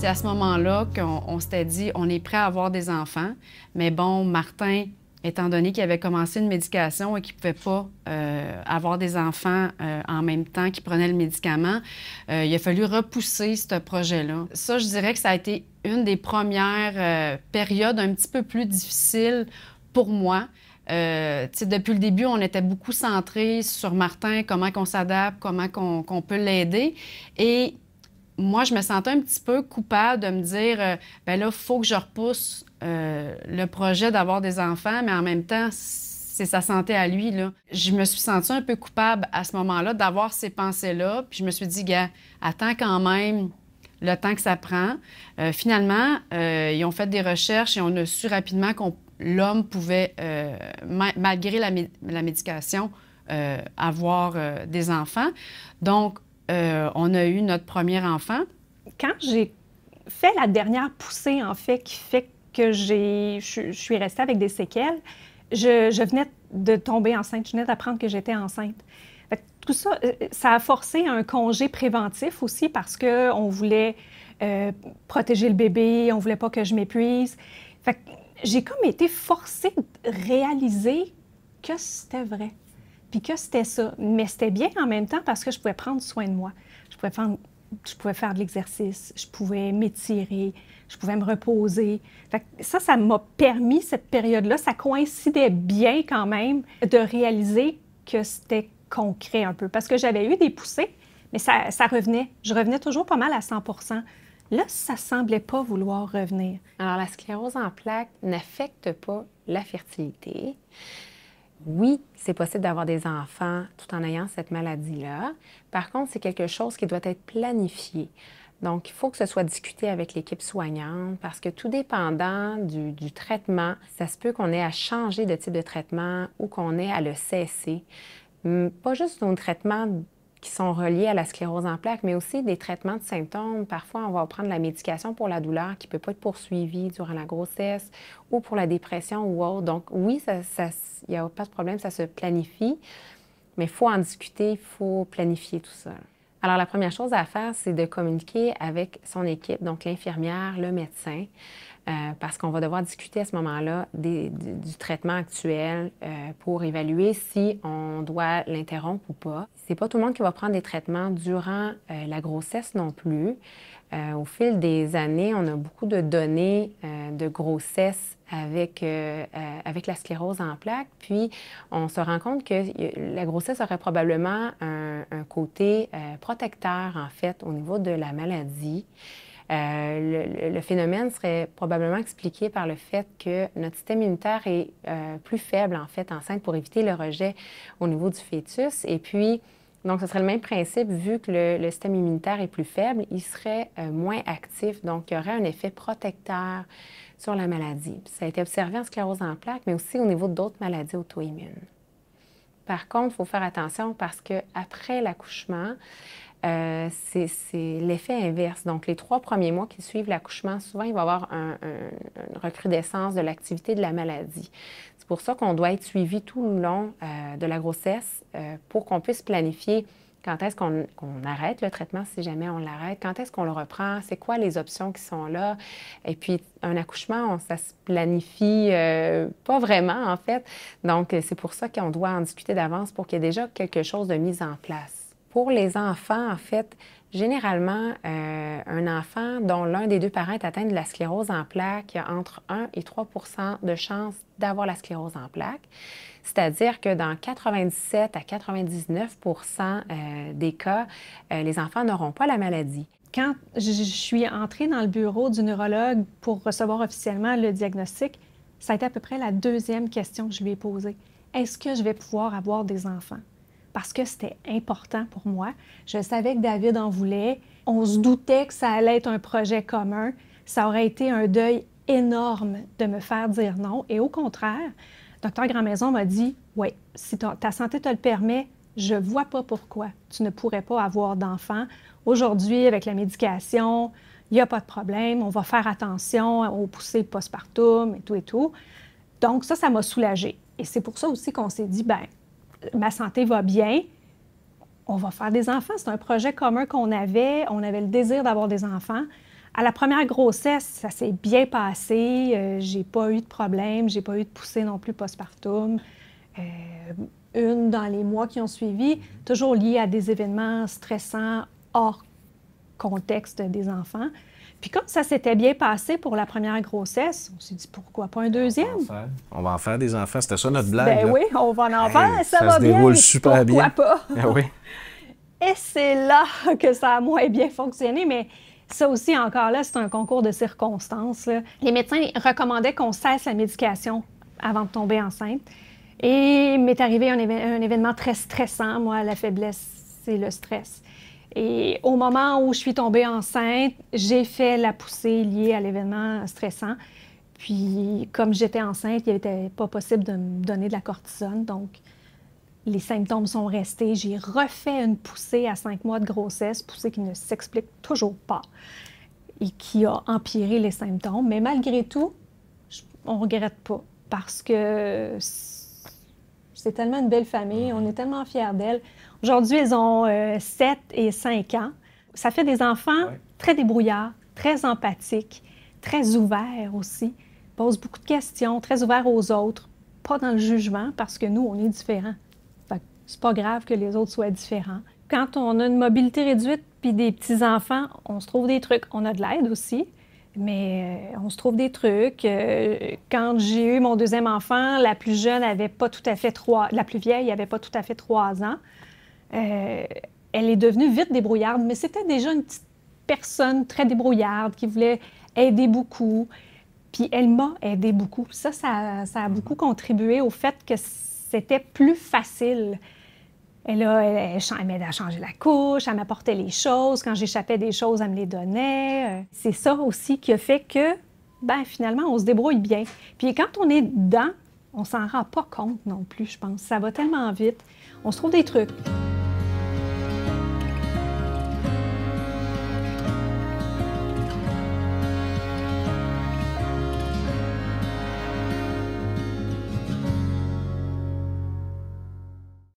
C'est à ce moment-là qu'on s'était dit, on est prêt à avoir des enfants. Mais bon, Martin, étant donné qu'il avait commencé une médication et qu'il ne pouvait pas avoir des enfants en même temps qu'il prenait le médicament, il a fallu repousser ce projet-là. Ça, je dirais que ça a été une des premières périodes un petit peu plus difficiles pour moi. Depuis le début, on était beaucoup centré sur Martin, comment on s'adapte, comment qu'on peut l'aider. Et moi, je me sentais un petit peu coupable de me dire, ben là, il faut que je repousse le projet d'avoir des enfants, mais en même temps, c'est sa santé à lui, là. Je me suis sentie un peu coupable à ce moment-là d'avoir ces pensées-là. Puis je me suis dit, gars, attends quand même le temps que ça prend. Finalement, ils ont fait des recherches et on a su rapidement que l'homme pouvait, malgré la médication, avoir des enfants. Donc, on a eu notre premier enfant. Quand j'ai fait la dernière poussée, en fait, qui fait que je suis restée avec des séquelles, je venais de tomber enceinte, je venais d'apprendre que j'étais enceinte. Fait que tout ça, ça a forcé un congé préventif aussi parce qu'on voulait protéger le bébé, on voulait pas que je m'épuise. Fait que j'ai comme été forcée de réaliser que c'était vrai, puis que c'était ça. Mais c'était bien en même temps parce que je pouvais prendre soin de moi. Je pouvais faire de l'exercice, je pouvais m'étirer, je pouvais me reposer. Fait que ça m'a permis, cette période-là, ça coïncidait bien quand même de réaliser que c'était concret un peu. Parce que j'avais eu des poussées, mais ça revenait. Je revenais toujours pas mal à 100%. Là, ça semblait pas vouloir revenir. Alors, la sclérose en plaques n'affecte pas la fertilité. Oui, c'est possible d'avoir des enfants tout en ayant cette maladie-là. Par contre, c'est quelque chose qui doit être planifié. Donc, il faut que ce soit discuté avec l'équipe soignante parce que tout dépendant du traitement, ça se peut qu'on ait à changer de type de traitement ou qu'on ait à le cesser. Pas juste nos traitements qui sont reliés à la sclérose en plaques, mais aussi des traitements de symptômes. Parfois, on va prendre la médication pour la douleur qui ne peut pas être poursuivie durant la grossesse ou pour la dépression ou autre. Donc, oui, il n'y a pas de problème, ça se planifie, mais il faut en discuter, il faut planifier tout ça. Alors, la première chose à faire, c'est de communiquer avec son équipe, donc l'infirmière, le médecin, parce qu'on va devoir discuter à ce moment-là du traitement actuel pour évaluer si on doit l'interrompre ou pas. C'est pas tout le monde qui va prendre des traitements durant la grossesse non plus. Au fil des années, on a beaucoup de données de grossesse avec la sclérose en plaques. Puis, on se rend compte que la grossesse aurait probablement un côté protecteur, en fait, au niveau de la maladie. Le phénomène serait probablement expliqué par le fait que notre système immunitaire est plus faible, en fait, enceinte pour éviter le rejet au niveau du fœtus. Et puis, donc, ce serait le même principe, vu que le système immunitaire est plus faible, il serait moins actif. Donc, il y aurait un effet protecteur sur la maladie. Puis ça a été observé en sclérose en plaques, mais aussi au niveau d'autres maladies auto-immunes. Par contre, il faut faire attention parce qu'après l'accouchement, c'est l'effet inverse. Donc, les 3 premiers mois qui suivent l'accouchement, souvent, il va y avoir une recrudescence de l'activité de la maladie. C'est pour ça qu'on doit être suivi tout le long de la grossesse pour qu'on puisse planifier quand est-ce qu'on arrête le traitement si jamais on l'arrête, quand est-ce qu'on le reprend, c'est quoi les options qui sont là. Et puis, un accouchement, ça se planifie pas vraiment, en fait. Donc, c'est pour ça qu'on doit en discuter d'avance pour qu'il y ait déjà quelque chose de mis en place. Pour les enfants, en fait, généralement, un enfant dont l'un des 2 parents est atteint de la sclérose en plaques, il y a entre 1 et 3 de chances d'avoir la sclérose en plaques. C'est-à-dire que dans 97 à 99 des cas, les enfants n'auront pas la maladie. Quand je suis entrée dans le bureau du neurologue pour recevoir officiellement le diagnostic, ça a été à peu près la 2e question que je lui ai posée. Est-ce que je vais pouvoir avoir des enfants? Parce que c'était important pour moi. Je savais que David en voulait. On se doutait que ça allait être un projet commun. Ça aurait été un deuil énorme de me faire dire non. Et au contraire, Dr Grandmaison m'a dit, « Oui, si ta santé te le permet, je ne vois pas pourquoi tu ne pourrais pas avoir d'enfant. Aujourd'hui, avec la médication, il n'y a pas de problème. On va faire attention aux poussées postpartum et tout et tout. » Donc ça m'a soulagée. Et c'est pour ça aussi qu'on s'est dit, bien, ma santé va bien, on va faire des enfants. C'est un projet commun qu'on avait. On avait le désir d'avoir des enfants. À la première grossesse, ça s'est bien passé. J'ai pas eu de problème. J'ai pas eu de poussée non plus postpartum. Une dans les mois qui ont suivi, toujours liée à des événements stressants hors contexte des enfants. Puis comme ça s'était bien passé pour la première grossesse, on s'est dit pourquoi pas un deuxième? On va en faire des enfants. C'était ça notre blague. Ben là. oui, on va en faire. Ça va se bien. déroule super bien. Pourquoi pas? Ah oui. Et c'est là que ça a moins bien fonctionné, mais ça aussi, encore là, c'est un concours de circonstances, là. Les médecins recommandaient qu'on cesse la médication avant de tomber enceinte. Et m'est arrivé un événement très stressant. Moi, la faiblesse, c'est le stress. Et au moment où je suis tombée enceinte, j'ai fait la poussée liée à l'événement stressant. Puis, comme j'étais enceinte, il n'était pas possible de me donner de la cortisone. Donc, les symptômes sont restés. J'ai refait une poussée à 5 mois de grossesse, poussée qui ne s'explique toujours pas et qui a empiré les symptômes. Mais malgré tout, on ne regrette pas parce que c'est tellement une belle famille, on est tellement fiers d'elle. Aujourd'hui, ils ont 7 et 5 ans. Ça fait des enfants très débrouillards, très empathiques, très ouverts aussi, posent beaucoup de questions, très ouverts aux autres, pas dans le jugement parce que nous, on est différents. Fait que c'est pas grave que les autres soient différents. Quand on a une mobilité réduite puis des petits-enfants, on se trouve des trucs. On a de l'aide aussi, mais on se trouve des trucs. Quand j'ai eu mon deuxième enfant, la plus jeune avait pas tout à fait la plus vieille avait pas tout à fait 3 ans. Elle est devenue vite débrouillarde, mais c'était déjà une petite personne très débrouillarde qui voulait aider beaucoup. Puis elle m'a aidé beaucoup. Ça a beaucoup contribué au fait que c'était plus facile. Elle m'aidait à changer la couche, elle m'apportait les choses. Quand j'échappais des choses, elle me les donnait. C'est ça aussi qui a fait que, finalement, on se débrouille bien. Puis quand on est dedans, on s'en rend pas compte non plus, je pense. Ça va tellement vite. On se trouve des trucs.